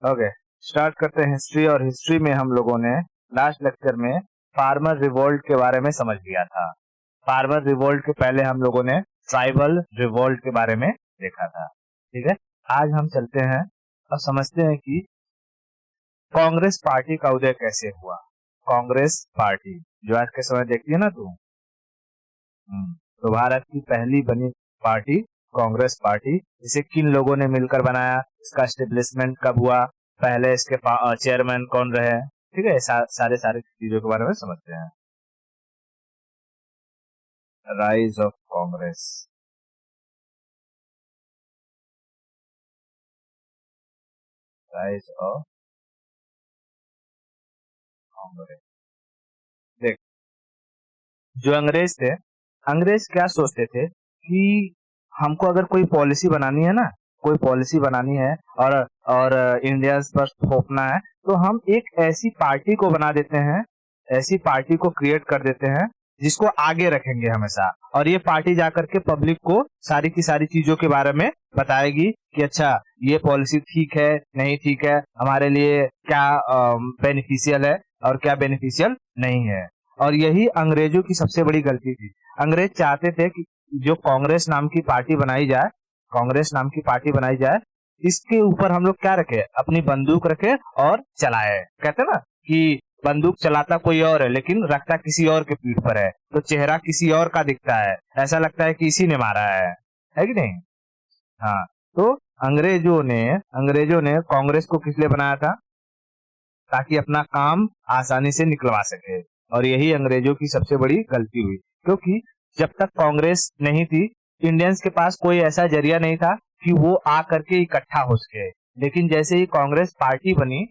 Okay, start करते हैं history. और हिस्ट्री में हम लोगों ने लास्ट लेक्चर में फार्मर रिवोल्ट के बारे में समझ लिया था। फार्मर रिवोल्ट के पहले हम लोगों ने ट्राइबल रिवोल्ट के बारे में देखा था। ठीक है, आज हम चलते हैं और समझते हैं कि कांग्रेस पार्टी का उदय कैसे हुआ। कांग्रेस पार्टी जो आज के समय देखती है ना तू, तो भारत की पहली बनी पार्टी कांग्रेस पार्टी। इसे किन लोगों ने मिलकर बनाया, इसका एस्टेब्लिशमेंट कब हुआ, पहले इसके चेयरमैन कौन रहे, ठीक है, सारे सारे चीजों के बारे में समझते हैं। Rise of Congress. Rise of Congress. देख, जो अंग्रेज थे, अंग्रेज क्या सोचते थे कि हमको अगर कोई पॉलिसी बनानी है ना, कोई पॉलिसी बनानी है और इंडियंस पर थोपना है, तो हम एक ऐसी पार्टी को बना देते हैं, ऐसी पार्टी को क्रिएट कर देते हैं जिसको आगे रखेंगे हमेशा। और ये पार्टी जाकर के पब्लिक को सारी की सारी चीजों के बारे में बताएगी कि अच्छा ये पॉलिसी ठीक है, नहीं ठीक है, हमारे लिए क्या बेनिफिशियल है और क्या बेनिफिशियल नहीं है। और यही अंग्रेजों की सबसे बड़ी गलती थी। अंग्रेज चाहते थे कि जो कांग्रेस नाम की पार्टी बनाई जाए, कांग्रेस नाम की पार्टी बनाई जाए, इसके ऊपर हम लोग क्या रखे, अपनी बंदूक रखे और चलाए। कहते ना कि बंदूक चलाता कोई और है लेकिन रखता किसी और के पीठ पर है, तो चेहरा किसी और का दिखता है, ऐसा लगता है कि इसी ने मारा है कि नहीं। हाँ, तो अंग्रेजों ने कांग्रेस को किस लिए बनाया था, ताकि अपना काम आसानी से निकलवा सके। और यही अंग्रेजों की सबसे बड़ी गलती हुई, क्योंकि जब तक कांग्रेस नहीं थी, इंडियंस के पास कोई ऐसा जरिया नहीं था कि वो आ करके इकट्ठा हो सके। लेकिन जैसे ही कांग्रेस पार्टी बनी,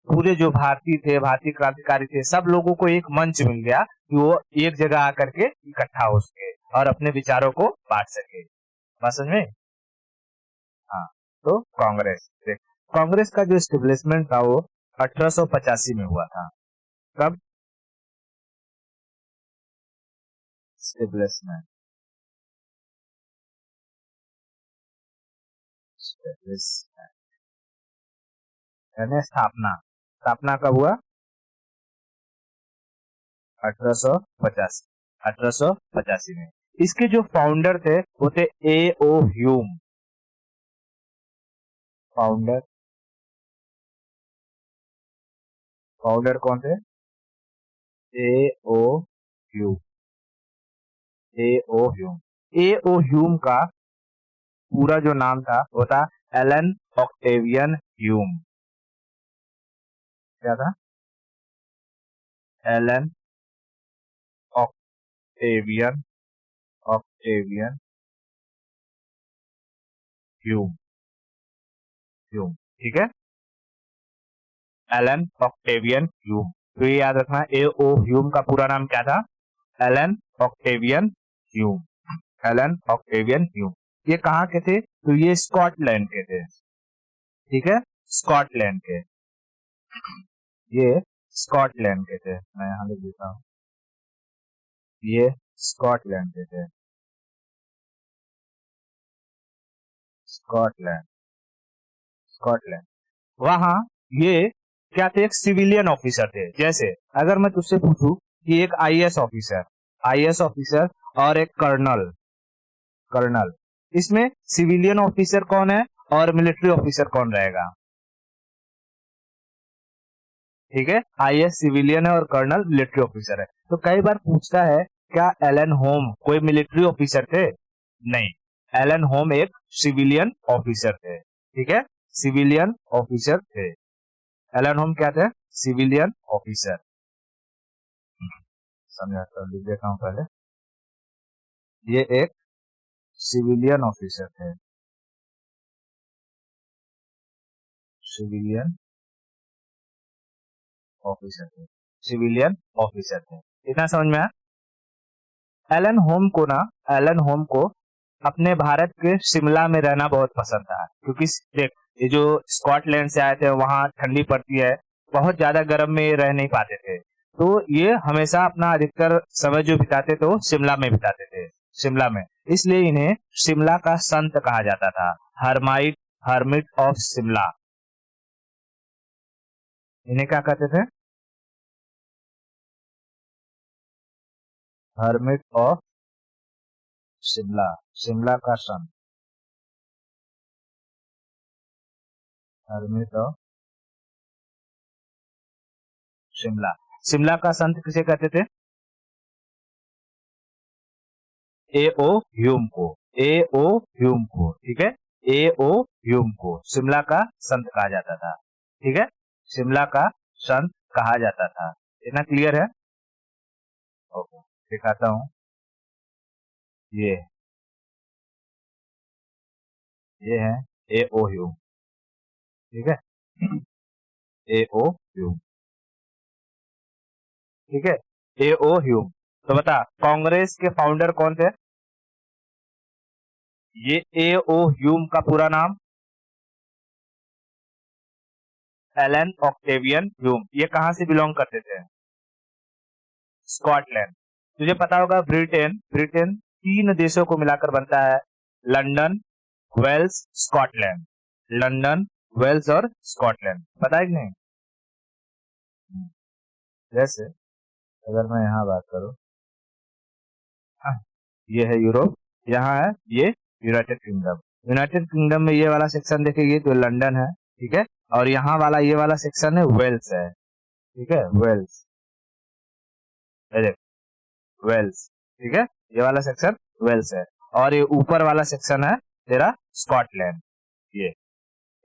पूरे जो भारतीय थे, भारतीय क्रांतिकारी थे, सब लोगों को एक मंच मिल गया कि वो एक जगह आकर के इकट्ठा हो सके और अपने विचारों को बांट सके। बात समझ में? हाँ, तो कांग्रेस देख, कांग्रेस का जो एस्टेब्लिशमेंट था वो 1885 में हुआ था। कब एस्टेब्लिशमेंट? यानी स्थापना, स्थापना कब हुआ? 1885, 1885 में। इसके जो फाउंडर थे वो थे ए ओ ह्यूम। फाउंडर, फाउंडर कौन थे? ए ओ ह्यूम। ए ओ ह्यूम। ए ओ ह्यूम का पूरा जो नाम था वो था एलन ऑक्टेवियन ह्यूम। क्या था? Allan Octavian, Octavian Hume, Hume, ठीक है, एलन ऑक्टेवियन ह्यूम। तो ये याद रखना, ए ओ ह्यूम का पूरा नाम क्या था? Allan Octavian Hume. Allan Octavian Hume. ये कहाँ के थे? तो ये स्कॉटलैंड के थे, ठीक है, स्कॉटलैंड के। ये स्कॉटलैंड के थे, मैं यहाँ लिख देता हूँ, ये स्कॉटलैंड के थे, स्कॉटलैंड, स्कॉटलैंड। वहां ये क्या थे? एक सिविलियन ऑफिसर थे। जैसे अगर मैं तुझसे पूछूं कि एक आईएएस ऑफिसर, आईएएस ऑफिसर और एक कर्नल, कर्नल, इसमें सिविलियन ऑफिसर कौन है और मिलिट्री ऑफिसर कौन रहेगा? ठीक है, आईएएस सिविलियन है और कर्नल मिलिट्री ऑफिसर है। तो कई बार पूछता है क्या एलन होम कोई मिलिट्री ऑफिसर थे? नहीं, एलन होम एक सिविलियन ऑफिसर थे, ठीक है, सिविलियन ऑफिसर थे। एलन होम क्या थे? Civilian officer. समझा तो लिख देता हूं पहले, ये एक सिविलियन ऑफिसर थे, सिविलियन ऑफिसर थे, सिविलियन ऑफिसर थे। इतना समझ में आया? एलन होम को ना, एलन होम को अपने भारत के शिमला में रहना बहुत पसंद था, क्योंकि देख, ये जो स्कॉटलैंड से आए थे वहां ठंडी पड़ती है, बहुत ज्यादा गर्म में ये रह नहीं पाते थे, तो ये हमेशा अपना अधिकतर समय जो बिताते थे वो शिमला में बिताते थे, शिमला में। इसलिए इन्हें शिमला का संत कहा जाता था, हरमाइट, हर्मिट ऑफ शिमला। इन्हें क्या कहते थे? हर्मिट ऑफ शिमला, शिमला का संत, हर्मिट ऑफ शिमला। शिमला का संत किसे कहते थे? ए ओ ह्यूम को, ए ओ ह्यूम को, ठीक है, ए ओ ह्यूम को शिमला का संत कहा जाता था, ठीक है, शिमला का संत कहा जाता था। इतना क्लियर है? ओके, दिखाता हूं, ये ये है ए ओ ह्यूम, ठीक है, ए ओ ह्यूम, ठीक है, ए ओ ह्यूम। तो बता, कांग्रेस के फाउंडर कौन थे? ये ए ओ ह्यूम का पूरा नाम एलन ऑक्टेवियन ह्यूम। ये कहां से बिलोंग करते थे? स्कॉटलैंड। तुझे पता होगा ब्रिटेन, ब्रिटेन 3 देशों को मिलाकर बनता है, London, Wales, Scotland, London, Wales और स्कॉटलैंड, पता है कि नहीं? जैसे अगर मैं यहाँ बात करूं, हाँ, ये है यूरोप, यहाँ है ये यूनाइटेड किंगडम। यूनाइटेड किंगडम में ये वाला सेक्शन देखेंगे तो लंदन है, ठीक है, और यहाँ वाला ये वाला सेक्शन है वेल्स है, ठीक है, वेल्स, वेल्स, ठीक है, ये वाला सेक्शन वेल्स है, और ये ऊपर वाला सेक्शन है तेरा स्कॉटलैंड, ये,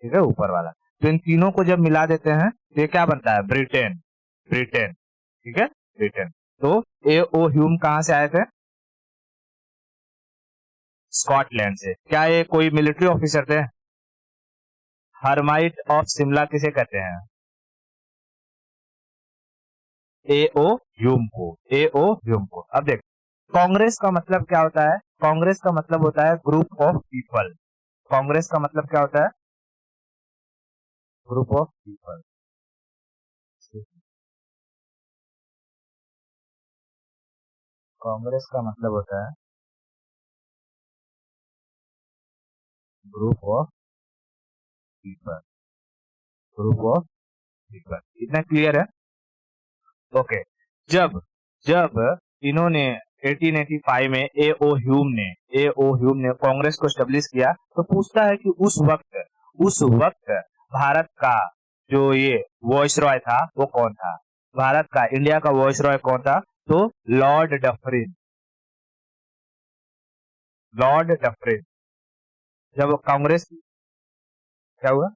ठीक है, ऊपर वाला। तो इन तीनों को जब मिला देते हैं तो ये क्या बनता है? ब्रिटेन, ब्रिटेन, ठीक है, ब्रिटेन। तो ए ओ ह्यूम कहां से आए थे? स्कॉटलैंड से। क्या ये कोई मिलिट्री ऑफिसर थे? हर्माइट ऑफ शिमला किसे कहते हैं? ए ओ ह्यूम को, ए ओ ह्यूम को। अब देख, कांग्रेस का मतलब क्या होता है? कांग्रेस का मतलब होता है ग्रुप ऑफ पीपल। कांग्रेस का मतलब क्या होता है? Group of people. कांग्रेस का मतलब होता है group of people, group of people. इतना क्लियर है? ओके। जब जब इन्होंने 1885 में ए ओ ह्यूम ने कांग्रेस को स्टेब्लिश किया, तो पूछता है कि उस वक्त भारत का जो ये वॉइस रॉय था वो कौन था? भारत का, इंडिया का वॉइस रॉय कौन था? तो लॉर्ड डफरिन, लॉर्ड डफरिन। जब कांग्रेस, क्या हुआ,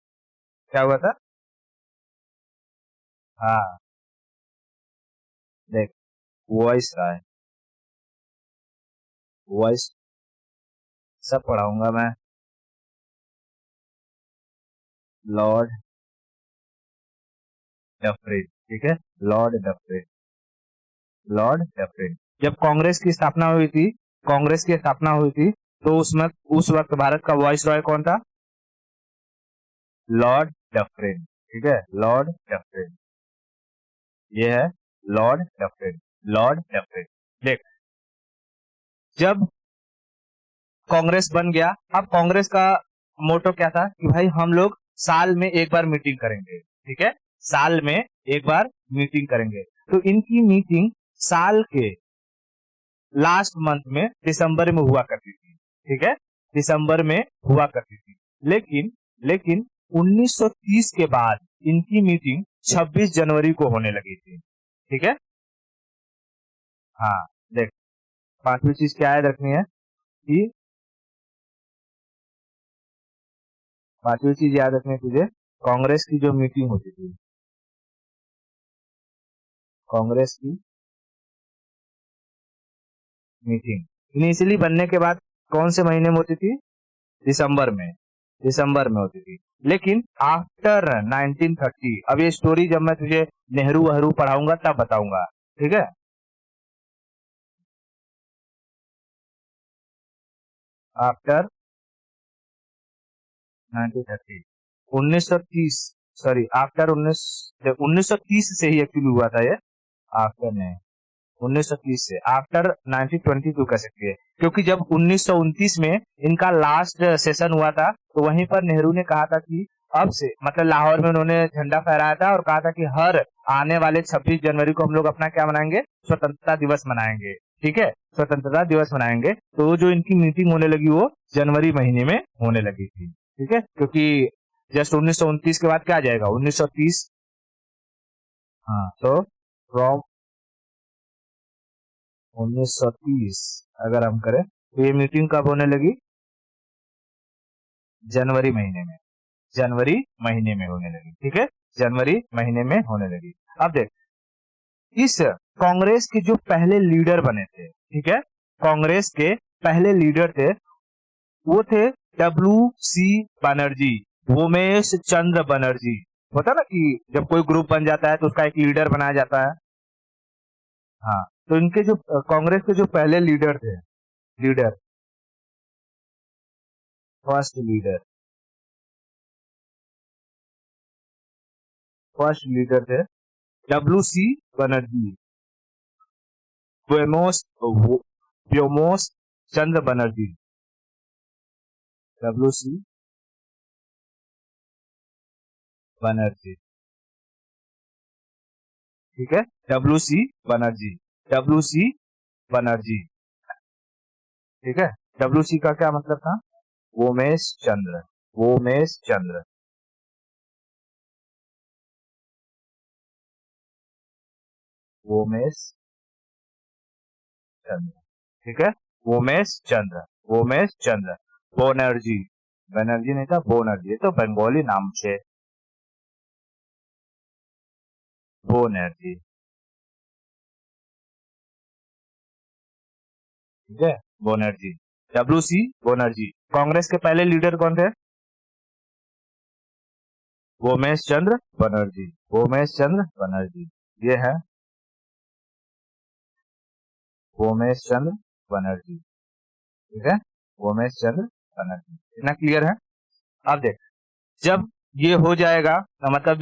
क्या हुआ था? हाँ, देख, वॉइस रॉय, वॉइस सब पढ़ाऊंगा मैं। लॉर्ड डफरिन, ठीक है, लॉर्ड डफरिन, लॉर्ड डफरिन। जब कांग्रेस की स्थापना हुई थी, कांग्रेस की स्थापना हुई थी, तो उसमें उस वक्त भारत का वॉइस रॉय कौन था? लॉर्ड डफरिन, ठीक है, लॉर्ड डफरिन, ये है लॉर्ड डफरिन, लॉर्ड डफरिन। देख, जब कांग्रेस बन गया, अब कांग्रेस का मोटो क्या था कि भाई हम लोग साल में एक बार मीटिंग करेंगे, ठीक है, साल में एक बार मीटिंग करेंगे। तो इनकी मीटिंग साल के लास्ट मंथ में दिसंबर में हुआ करती थी, ठीक है, दिसंबर में हुआ करती थी। लेकिन लेकिन 1930 के बाद इनकी मीटिंग 26 जनवरी को होने लगी थी, ठीक है। हाँ, देख, पांचवी चीज क्या याद रखनी है कि, पांचवी चीज याद रखनी है तुझे, कांग्रेस की जो मीटिंग होती थी, कांग्रेस की मीटिंग इनिशियली बनने के बाद कौन से महीने में होती थी? दिसंबर में, दिसंबर में होती थी। लेकिन आफ्टर 1930, अब ये स्टोरी जब मैं तुझे नेहरू वहरू पढ़ाऊंगा तब बताऊंगा, ठीक है। आफ्टर 1930, 1930, सॉरी, आफ्टर 1930 से ही एक्चुअली हुआ था ये, आफ्टर नहीं, 1930 से आफ्टर 1922 कह सकते हैं, क्योंकि जब 1929 में इनका लास्ट सेशन हुआ था, तो वहीं पर नेहरू ने कहा था कि अब से मतलब लाहौर में उन्होंने झंडा फहराया था और कहा था कि हर आने वाले 26 जनवरी को हम लोग अपना क्या मनाएंगे, स्वतंत्रता दिवस मनाएंगे। ठीक है, स्वतंत्रता दिवस मनाएंगे। तो वो जो इनकी मीटिंग होने लगी वो जनवरी महीने में होने लगी थी। ठीक है, क्योंकि जस्ट 1929 के बाद क्या आ जाएगा, 1930। हाँ, तो फ्रॉम 1930 अगर हम करें तो ये मीटिंग कब होने लगी, जनवरी महीने में, जनवरी महीने में होने लगी। ठीक है, जनवरी महीने में होने लगी। अब देख, इस कांग्रेस के जो पहले लीडर बने थे, ठीक है, कांग्रेस के पहले लीडर थे, वो थे W.C. बनर्जी, उमेश चंद्र बनर्जी। होता ना कि जब कोई ग्रुप बन जाता है तो उसका एक लीडर बनाया जाता है। हाँ, तो इनके जो कांग्रेस के जो पहले लीडर थे, leader, first leader, first leader थे W.C. बनर्जी, व्योमोस चंद्र बनर्जी, W.C. बनर्जी। ठीक है, W.C. बनर्जी, W.C. बनर्जी। ठीक है, W.C. का क्या मतलब था, वोमेश चंद्र, वोमेश चंद्र, वोमेश चंद्र। ठीक है, वोमेश चंद्र, वोमेश चंद्र। बोनर्जी, बनर्जी नहीं था, बोनर्जी, तो बंगाली नाम से बोनर्जी। ठीक है, बोनर्जी, W.C. बोनर्जी। कांग्रेस के पहले लीडर कौन थे, वोमेश चंद्र बनर्जी, वोमेश चंद्र बनर्जी, ये है वोमेश चंद्र बनर्जी। ठीक है, वोमेश चंद्र बनर्जी। इतना क्लियर है। अब देख, जब ये हो जाएगा मतलब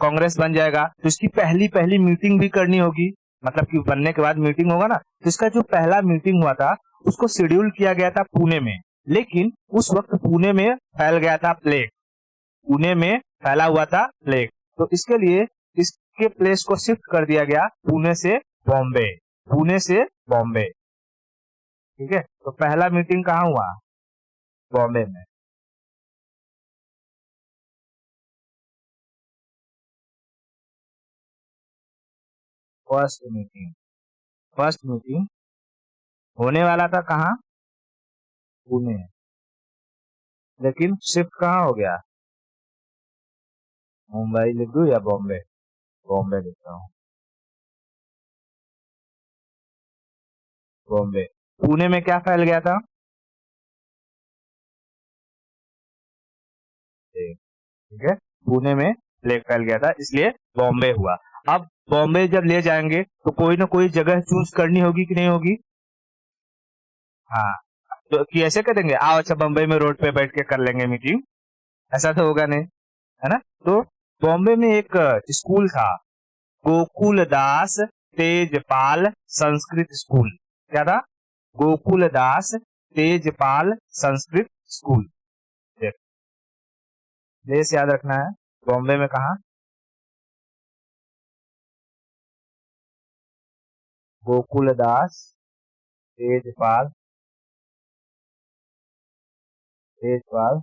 कांग्रेस बन जाएगा तो इसकी पहली पहली मीटिंग भी करनी होगी। मतलब कि बनने के बाद मीटिंग होगा ना, तो इसका जो पहला मीटिंग हुआ था उसको शेड्यूल किया गया था पुणे में। लेकिन उस वक्त पुणे में फैल गया था प्लेग, पुणे में फैला हुआ था प्लेग। तो इसके लिए इसके प्लेस को शिफ्ट कर दिया गया पुणे से बॉम्बे, पुणे से बॉम्बे। ठीक है, तो पहला मीटिंग कहाँ हुआ, बॉम्बे में। फर्स्ट मीटिंग, फर्स्ट मीटिंग होने वाला था कहाँ, पुणे, लेकिन शिफ्ट कहाँ हो गया, मुंबई लिख दूं या बॉम्बे, बॉम्बे लिखता हूँ, बॉम्बे। पुणे में क्या फैल गया था, ठीक है, पुणे में प्लेग फैल गया था, इसलिए बॉम्बे हुआ। अब बॉम्बे जब ले जाएंगे तो कोई ना कोई जगह चूज करनी होगी कि नहीं होगी। हाँ, तो कि ऐसे करेंगे, आओ अच्छा बॉम्बे में रोड पे बैठ के कर लेंगे मीटिंग, ऐसा तो होगा नहीं, है ना। तो बॉम्बे में एक स्कूल था, गोकुल दास तेजपाल संस्कृत स्कूल। क्या था, गोकुल दास तेजपाल संस्कृत स्कूल। देख, प्लेस याद रखना है, बॉम्बे में कहा, गोकुल दास तेजपाल, तेजपाल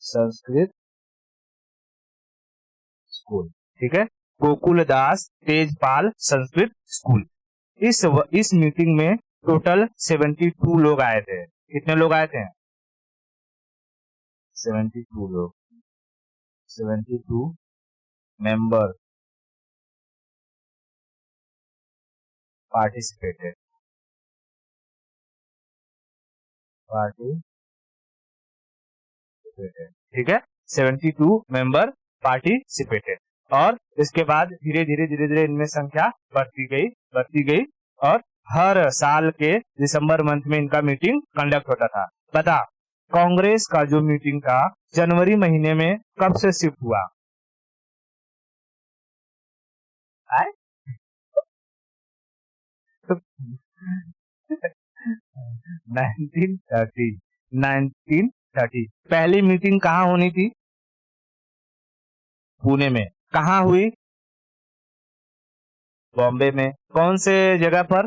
संस्कृत स्कूल। ठीक है, गोकुल दास तेजपाल संस्कृत स्कूल। इस मीटिंग में टोटल 72 लोग आए थे। कितने लोग आए थे, 72 लोग, 72 मेंबर पार्टिसिपेटेड, पार्टिसिपेटेड। ठीक है, 72 मेंबर पार्टिसिपेटेड। और इसके बाद धीरे धीरे धीरे धीरे इनमें संख्या बढ़ती गई, बढ़ती गई, और हर साल के दिसंबर मंथ में इनका मीटिंग कंडक्ट होता था। बता, कांग्रेस का जो मीटिंग था जनवरी महीने में कब से शिफ्ट हुआ, आए? तो 1930, 1930। पहली मीटिंग कहाँ होनी थी? पुणे में। कहाँ हुई? बॉम्बे में। कौन से जगह पर?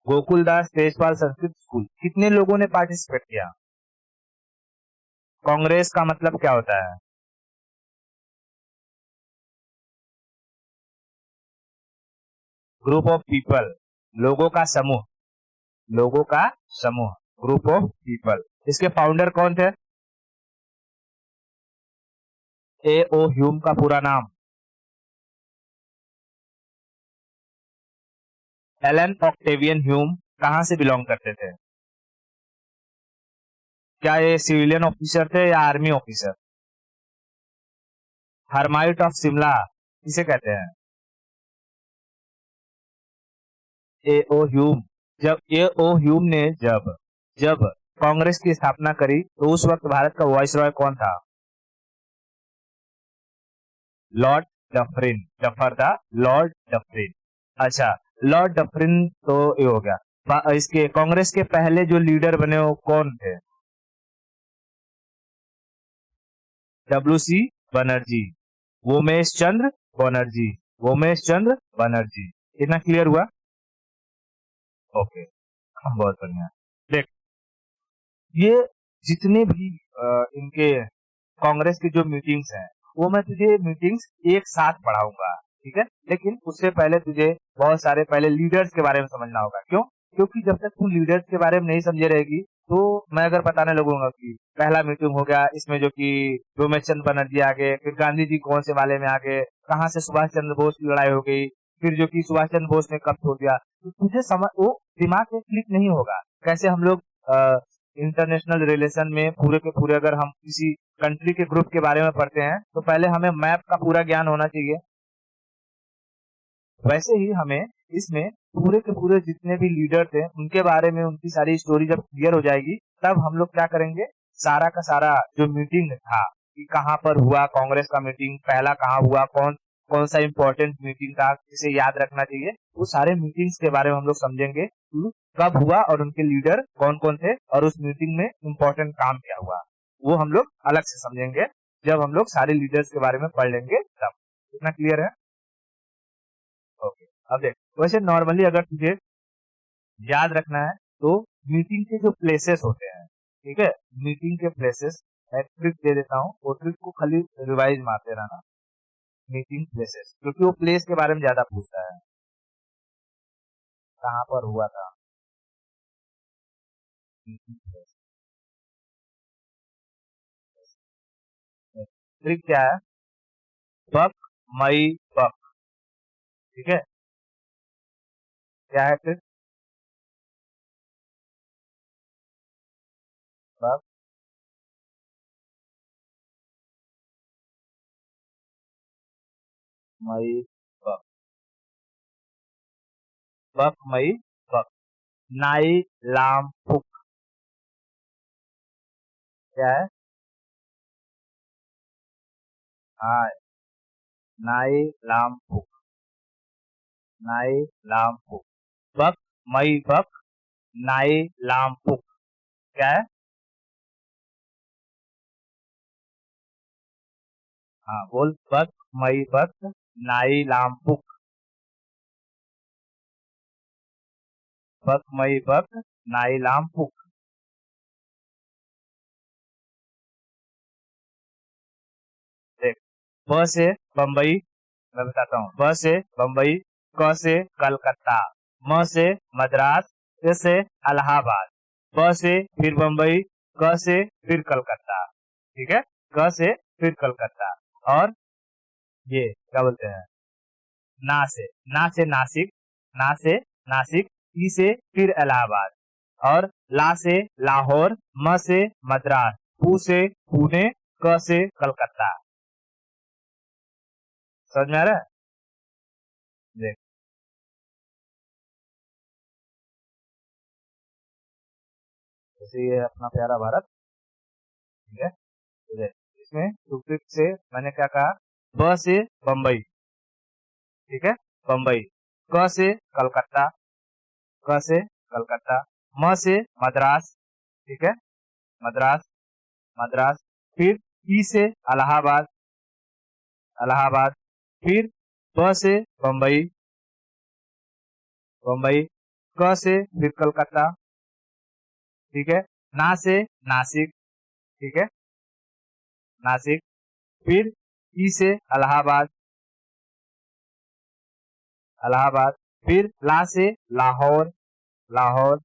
गोकुलदास तेजपाल संस्कृत स्कूल। कितने लोगों ने पार्टिसिपेट किया? कांग्रेस का मतलब क्या होता है? ग्रुप ऑफ पीपल, लोगों का समूह। लोगों का समूह, ग्रुप ऑफ पीपल। इसके फाउंडर कौन थे? ए ओ ह्यूम का पूरा नाम? एलन ऑक्टेवियन ह्यूम कहां से बिलोंग करते थे? क्या ये सिविलियन ऑफिसर थे या army officer? Hermite of Shimla किसे कहते हैं? ए ओ ह्यूम। जब ए ओ ह्यूम ने जब जब कांग्रेस की स्थापना करी तो उस वक्त भारत का वाइसरॉय कौन था? Lord Dufferin. डफर था लॉर्ड डफरिन। अच्छा, लॉर्ड डफरिन तो ये हो गया। इसके कांग्रेस के पहले जो लीडर बने वो कौन थे? W C Banerjee. वोमेश चंद्र बनर्जी। वोमेश चंद्र बनर्जी। इतना क्लियर हुआ? ओके, बहुत बढ़िया। देख, ये जितने भी इनके कांग्रेस की जो मीटिंग्स हैं वो मैं तुझे मीटिंग्स एक साथ पढ़ाऊंगा, ठीक है? लेकिन उससे पहले तुझे बहुत सारे पहले लीडर्स के बारे में समझना होगा। क्यों? क्योंकि जब तक तू लीडर्स के बारे में नहीं समझे रहेगी तो मैं अगर बताने लगूंगा कि पहला मीटिंग हो गया इसमें जो कि रोमेश चंद्र बनर्जी आ गए, फिर गांधी जी कौन से वाले में आ गए, कहाँ से सुभाष चंद्र बोस की लड़ाई हो गई, फिर जो कि सुभाष चंद्र बोस ने कब छोड़ दिया, तो तुझे समझ वो दिमाग में क्लिक नहीं होगा। कैसे हम लोग इंटरनेशनल रिलेशन में पूरे के पूरे अगर हम किसी कंट्री के ग्रुप के बारे में पढ़ते हैं तो पहले हमें मैप का पूरा ज्ञान होना चाहिए। वैसे ही हमें इसमें पूरे के पूरे जितने भी लीडर थे उनके बारे में उनकी सारी स्टोरी जब क्लियर हो जाएगी तब हम लोग क्या करेंगे, सारा का सारा जो मीटिंग था कि कहाँ पर हुआ कांग्रेस का मीटिंग, पहला कहाँ हुआ, कौन कौन सा इंपॉर्टेंट मीटिंग था जिसे याद रखना चाहिए, वो सारे मीटिंग्स के बारे में हम लोग समझेंगे कि कब हुआ और उनके लीडर कौन कौन थे और उस मीटिंग में इम्पोर्टेंट काम क्या हुआ, वो हम लोग अलग से समझेंगे जब हम लोग सारे लीडर्स के बारे में पढ़ लेंगे तब। इतना क्लियर है? ओके। अब देख, वैसे नॉर्मली अगर तुझे याद रखना है तो मीटिंग के जो प्लेसेस होते हैं, ठीक है, मीटिंग के प्लेसेस मैं ट्रिक दे देता हूँ, वो ट्रिक को खाली रिवाइज मारते रहना। मीटिंग प्लेसेस, क्योंकि वो प्लेस के बारे में ज्यादा पूछता है, कहाँ पर हुआ था मीटिंग प्लेस। ट्रिक क्या है? बक, मई, बक। ठीक है, क्या है ट्रिक? बक, मई, बक। बक, मई, बक। नाई, लाम, फुक। क्या है? हाँ, नाई, लाम, फुक। नाई, लाम, फुक। बक, मई, बक, नाई, लाम, फुक। क्या है? हाँ बोल, बक, मई, बक, नाई, लाम, फुक। बक, मई, बक, नाई, लाम, फुक। देख, ब से बम्बई, मैं बताता हूँ। ब से बम्बई, क से कलकत्ता, म से मद्रास, च से इलाहाबाद, ब से फिर बम्बई, क से फिर कलकत्ता, ठीक है, क से फिर कलकत्ता। और ये क्या बोलते हैं, ना से, ना से नासिक, ना से नासिक, ई से फिर इलाहाबाद, और ला से लाहौर, म से मद्रास, पू से पुणे, क से कलकत्ता। समझ में आ रहा है? देख, जैसे ये अपना प्यारा भारत, ठीक है, तो देख इसमें टूथपिक से मैंने क्या कहा, ब से बम्बई, ठीक है, बम्बई, क से कलकत्ता, क से कलकत्ता। म से मद्रास, ठीक है, मद्रास, मद्रास। फिर ई से इलाहाबाद, इलाहाबाद। फिर ब से बम्बई, बम्बई। क से फिर कलकत्ता, ठीक है। ना से नासिक, ठीक है, नासिक। फिर ई से इलाहाबाद, इलाहाबाद। फिर ला से लाहौर, लाहौर,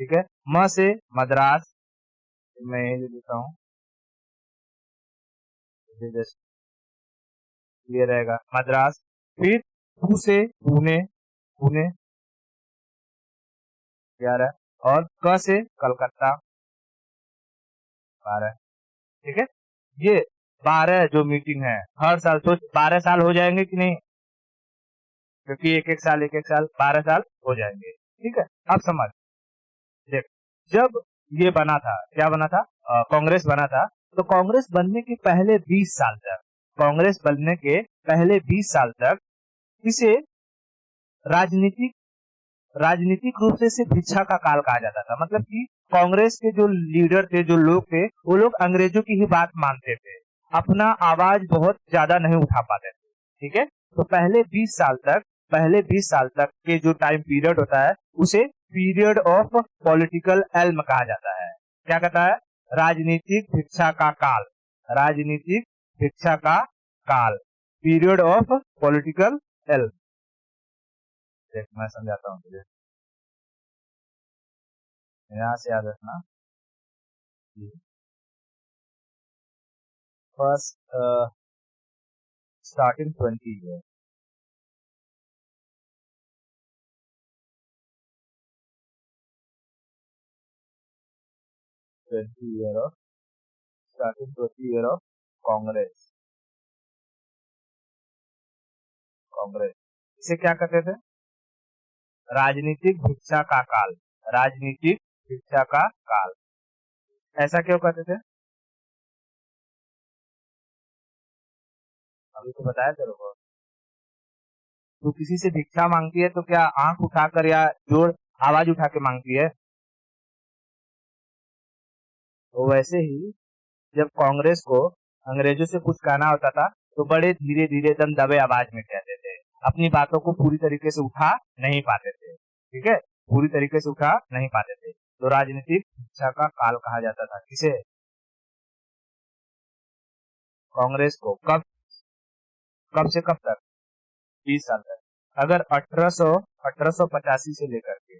ठीक है। म से मद्रास, मैं यही लिखता हूँ, जस्ट क्लियर रहेगा, मद्रास। फिर पू से पुणे, पुणे, यार है। और क से कलकत्ता, 12, ठीक है। ये 12 जो मीटिंग है हर साल, सोच 12 साल हो जाएंगे कि नहीं, क्योंकि एक एक साल 12 साल हो जाएंगे, ठीक है। अब समझ, देख, जब ये बना था, क्या बना था, कांग्रेस बना था, तो कांग्रेस बनने के पहले 20 साल तक, कांग्रेस बनने के पहले 20 साल तक इसे राजनीतिक राजनीतिक रूप से सिर्फ भिक्षा का काल कहा जाता था। मतलब कि कांग्रेस के जो लीडर थे, जो लोग थे, वो लोग अंग्रेजों की ही बात मानते थे, अपना आवाज बहुत ज्यादा नहीं उठा पाते थे, ठीक है। तो पहले 20 साल तक के जो टाइम पीरियड होता है उसे पीरियड ऑफ पॉलिटिकल एल्म कहा जाता है। क्या कहता है, राजनीतिक भिक्षा का काल, राजनीतिक भिक्षा का काल, पीरियड ऑफ पॉलिटिकल एल्म। देख मैं समझाता हूँ तुझे, यहाँ से याद रखना। First starting 20 year, 20 year of starting 20 year of Congress, Congress. इसे क्या कहते थे, राजनीतिक भिक्षा का काल, राजनीतिक भिक्षा का काल। ऐसा क्यों कहते थे, अभी तो बताया तेरे को। तू किसी से भिक्षा मांगती है तो क्या आंख उठाकर या जोर आवाज उठा के मांगती है, तो वैसे ही जब कांग्रेस को अंग्रेजों से कुछ कहना होता था तो बड़े धीरे धीरे दम दबे आवाज में कहते थे, अपनी बातों को पूरी तरीके से उठा नहीं पाते थे, ठीक है, पूरी तरीके से उठा नहीं पाते थे। तो राजनीतिक शिक्षा का काल कहा जाता था किसे, कांग्रेस को। कब, कब से कब तक, 20 साल तक। अगर 1885 से लेकर के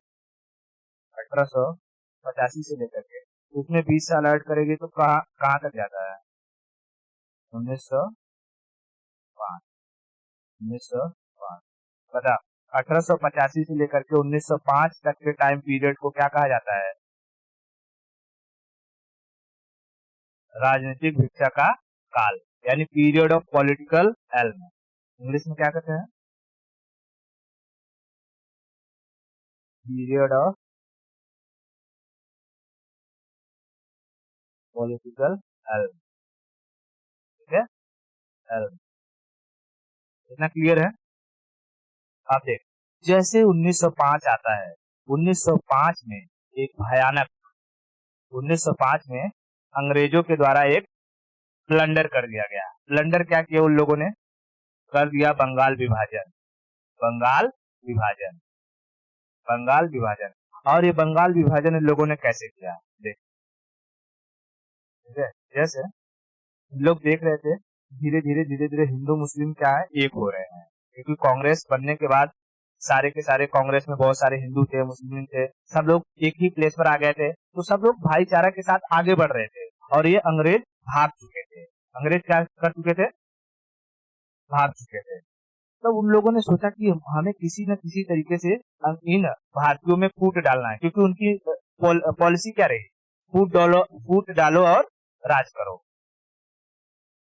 1885 से लेकर के उसमें 20 साल ऐड करेगी तो कहाँ कहाँ तक जाता है, 1905, 1905। बता, 1885 से लेकर के 1905 तक के टाइम पीरियड को क्या कहा जाता है, राजनीतिक भिक्षा का काल, यानी period of political Elm. English में क्या कहते हैं, पीरियड ऑफ पॉलिटिकल एल्म, ठीक है, एल्म। इतना क्लियर है। आप देख, जैसे 1905 आता है, 1905 में एक भयानक, 1905 में अंग्रेजों के द्वारा एक प्लंडर कर दिया गया। प्लंडर क्या किया उन लोगों ने, कर दिया बंगाल विभाजन, बंगाल विभाजन, बंगाल विभाजन। और ये बंगाल विभाजन इन लोगों ने कैसे किया, देख, ठीक है। जैसे लोग देख रहे थे धीरे धीरे हिंदू मुस्लिम क्या है, एक हो रहे हैं, क्योंकि कांग्रेस बनने के बाद सारे के सारे कांग्रेस में बहुत सारे हिंदू थे, मुस्लिम थे, सब लोग एक ही प्लेस पर आ गए थे, तो सब लोग भाईचारा के साथ आगे बढ़ रहे थे। और ये अंग्रेज भाग चुके थे, अंग्रेज क्या कर चुके थे, भाग चुके थे। तब उन लोगों ने सोचा कि हमें किसी न किसी तरीके से इन भारतीयों में फूट डालना है, क्योंकि उनकी पॉलिसी क्या रही, फूट डालो और राज करो,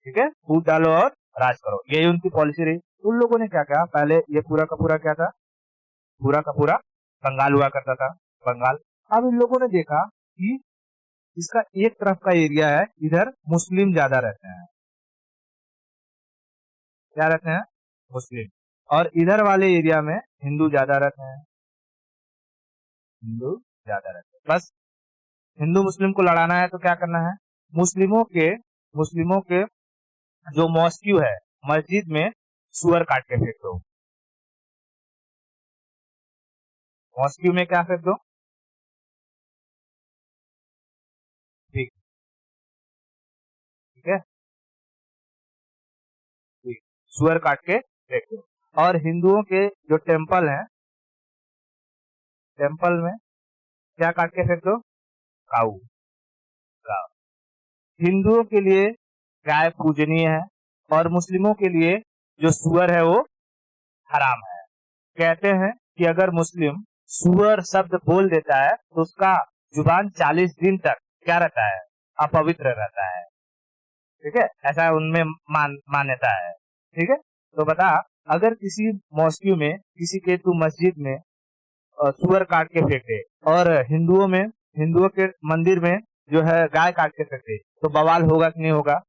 ठीक है, फूट डालो और राज करो, यही उनकी पॉलिसी रही। उन लोगों ने क्या किया, पहले ये पूरा का पूरा क्या था, पूरा का पूरा बंगाल हुआ करता था, बंगाल। अब इन लोगों ने देखा कि इसका एक तरफ का एरिया है, इधर मुस्लिम ज्यादा रहते हैं, क्या रहते हैं, मुस्लिम, और इधर वाले एरिया में हिंदू ज्यादा रहते हैं। हिंदू ज्यादा रहते हैं। बस हिंदू मुस्लिम को लड़ाना है तो क्या करना है, मुस्लिमों के जो मॉस्क्यू है, मस्जिद में सुअर काट के फेंक दो। मॉस्क्यू में क्या फेंक दो, ठीक, ठीक है, ठीक, सुअर काट के फेंक दो। और हिंदुओं के जो टेम्पल हैं, टेम्पल में क्या काट के फेंक दो, काऊ, गाय। हिंदुओं के लिए गाय पूजनीय है और मुस्लिमों के लिए जो सुअर है वो हराम है। कहते हैं कि अगर मुस्लिम सुअर शब्द बोल देता है तो उसका जुबान 40 दिन तक क्या रहता है, अपवित्र रहता है। ठीक है, ऐसा उनमें मान्यता है। ठीक है, तो बता, अगर किसी मॉस्क्यू में, किसी के तू मस्जिद में सुअर काट के फेंक दे और हिंदुओं के मंदिर में जो है गाय काट के फेंक दे, तो बवाल होगा कि नहीं होगा,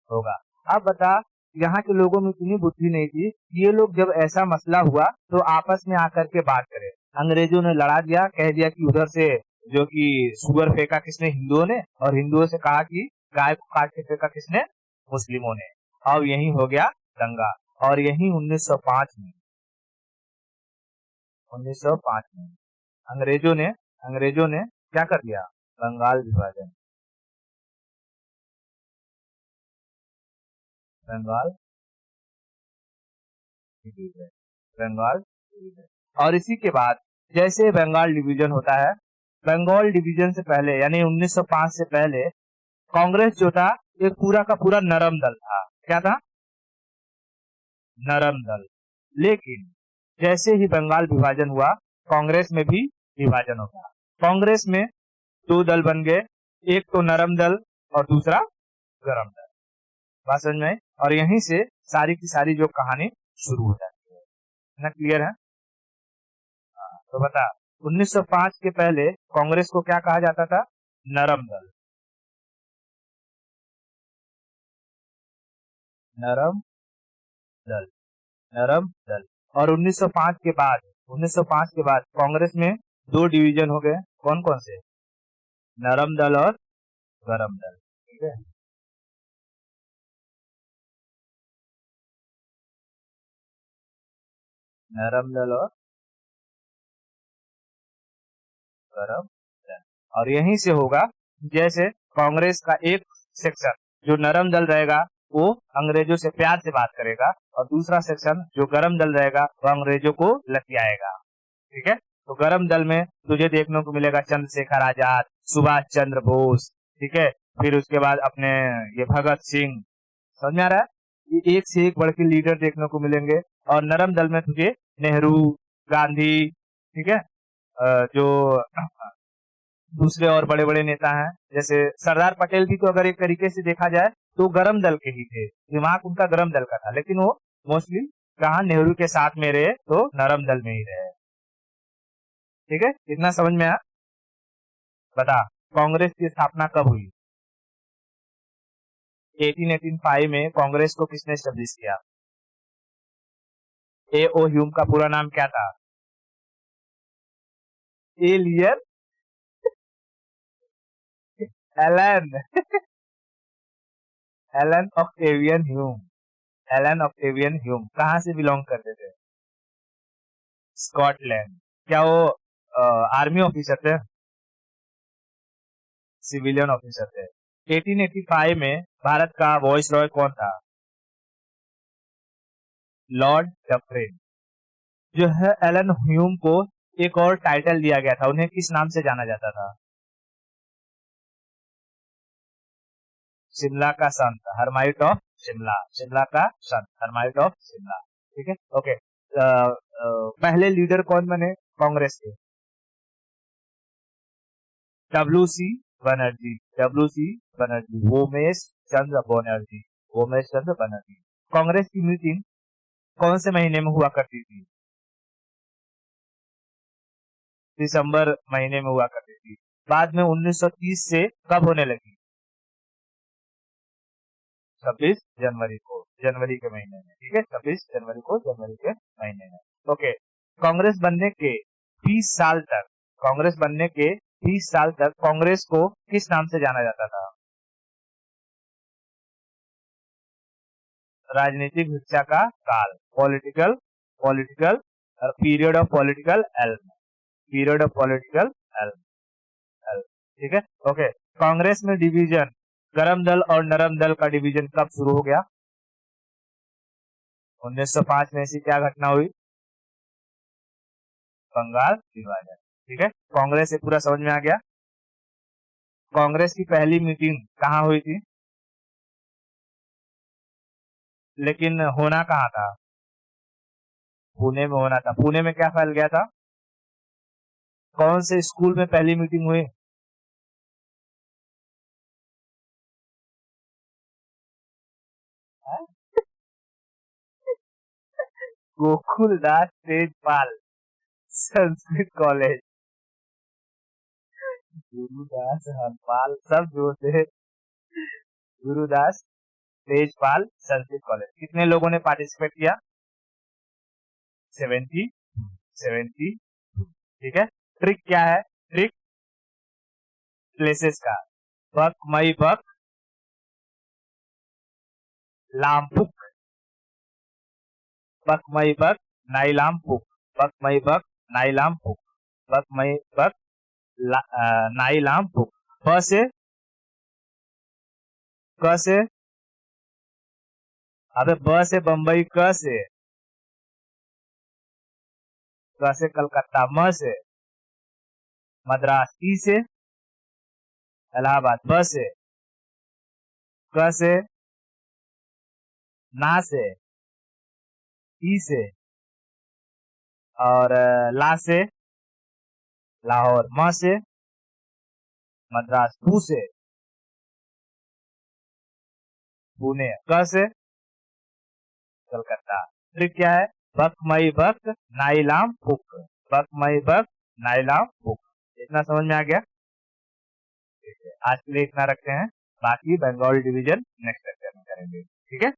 होगा। अब बता, यहाँ के लोगों में इतनी बुद्धि नहीं थी, ये लोग जब ऐसा मसला हुआ तो आपस में आकर के बात करें। अंग्रेजों ने लड़ा दिया, कह दिया कि उधर से जो कि सुअर फेंका किसने, हिंदुओं ने, और हिंदुओं से कहा कि गाय को काट के फेंका किसने, मुस्लिमों ने। अब यही हो गया दंगा। और यही 1905 में अंग्रेजों ने क्या कर दिया, बंगाल विभाजन, बंगाल डिवीजन, बंगाल डिवीजन। और इसी के बाद जैसे बंगाल डिवीजन होता है, बंगाल डिवीजन से पहले यानी 1905 से पहले कांग्रेस जो था एक पूरा का पूरा नरम दल था। क्या था, नरम दल। लेकिन जैसे ही बंगाल विभाजन हुआ, कांग्रेस में भी विभाजन होगा। कांग्रेस में दो दल बन गए, एक तो नरम दल और दूसरा गरम दल। बात समझ में आई? और यहीं से सारी की सारी जो कहानी शुरू हो जाती है ना। क्लियर है? तो बता, 1905 के पहले कांग्रेस को क्या कहा जाता था, नरम दल, नरम दल, नरम दल। और 1905 के बाद कांग्रेस में दो डिवीजन हो गए, कौन कौन से, नरम दल और गरम दल। ठीक है, नरम दल और गरम दल। और यहीं से होगा, जैसे कांग्रेस का एक सेक्शन जो नरम दल रहेगा वो अंग्रेजों से प्यार से बात करेगा, और दूसरा सेक्शन जो गरम दल रहेगा वो अंग्रेजों को लतियाएगा। ठीक है, तो गरम दल में तुझे देखने को मिलेगा चंद्रशेखर आजाद, सुभाष चंद्र बोस, ठीक है, फिर उसके बाद अपने ये भगत सिंह। समझ में आ रहा है? ये एक से एक बढ़ के लीडर देखने को मिलेंगे। और नरम दल में तुझे नेहरू, गांधी, ठीक है, जो दूसरे और बड़े बड़े नेता हैं, जैसे सरदार पटेल भी तो अगर एक तरीके से देखा जाए तो गरम दल के ही थे, दिमाग उनका गरम दल का था, लेकिन वो मोस्टली कहा नेहरू के साथ में रहे तो नरम दल में ही रहे। ठीक है, इतना समझ में आया? बता, कांग्रेस की स्थापना कब हुई? 1885 में कांग्रेस को किसने स्टेब्लिश किया? ए ओ ह्यूम का पूरा नाम क्या था? Alien Allan Allan Octavian Hume. Allan Octavian Hume कहाँ से बिलोंग करते थे? स्कॉटलैंड। क्या वो आर्मी ऑफिसर थे? सिविलियन ऑफिसर थे। 1885 में भारत का वॉइस रॉय कौन था? Lord Dufferin. जो है एलन ह्यूम को एक और टाइटल दिया गया था, उन्हें किस नाम से जाना जाता था? शिमला का संत, हरमाइट ऑफ शिमला, शिमला का संत, हरमाइट ऑफ शिमला। ठीक है, ओके। पहले लीडर कौन बने कांग्रेस के? W C Banerjee, W C Banerjee, Womesh Chandra Banerjee, Womesh Chandra Banerjee. Congress की मीटिंग कौन से महीने में हुआ करती थी? दिसंबर महीने में हुआ करती थी। बाद में 1930 से कब होने लगी? 26 जनवरी को, जनवरी के महीने में। ठीक है, 26 जनवरी को, जनवरी के महीने में। ओके, कांग्रेस बनने के 20 साल तक, कांग्रेस बनने के 20 साल तक कांग्रेस को किस नाम से जाना जाता था? राजनीतिक भिक्षा का काल, political political period of political Elm, period of political Elm, ठीक है। ओके, कांग्रेस में डिवीजन, गरम दल और नरम दल का डिवीजन कब शुरू हो गया? 1905 में ऐसी क्या घटना हुई? बंगाल विभाजन, ठीक है। कांग्रेस से पूरा समझ में आ गया। कांग्रेस की पहली मीटिंग कहाँ हुई थी? लेकिन होना कहाँ था? पुणे में होना था। पुणे में क्या फैल गया था? कौन से स्कूल में पहली मीटिंग हुई? गोकुलदास तेजपाल संस्कृत कॉलेज, गुरुदास हरपाल सब जो थे, गुरुदास तेजपाल संस्कृत कॉलेज। कितने लोगों ने पार्टिसिपेट किया? 70, 70, ठीक है। ट्रिक क्या है? ट्रिक प्लेसेस का, बक मई बक लामपुक, बक मई बक नाई लामपुक, बक मई बक नाई लामपुक, बक मई बक नाई लामपुक। ब से, क से, अबे ब से बम्बई, क से कलकत्ता, म से मद्रास, ई से इलाहाबाद, ब से, क से ना से, ई से, और ला से लाहौर, म से मद्रास, पू से पुणे, क से कलकत्ता। ट्रिक क्या है? बक मई बक नाइलाम पुक, बक मई बक नाइलाम पुक। इतना समझ में आ गया? ठीक है, आज के लिए इतना रखते हैं, बाकी बंगाल डिवीजन नेक्स्ट लेक्चर में करेंगे, ठीक है।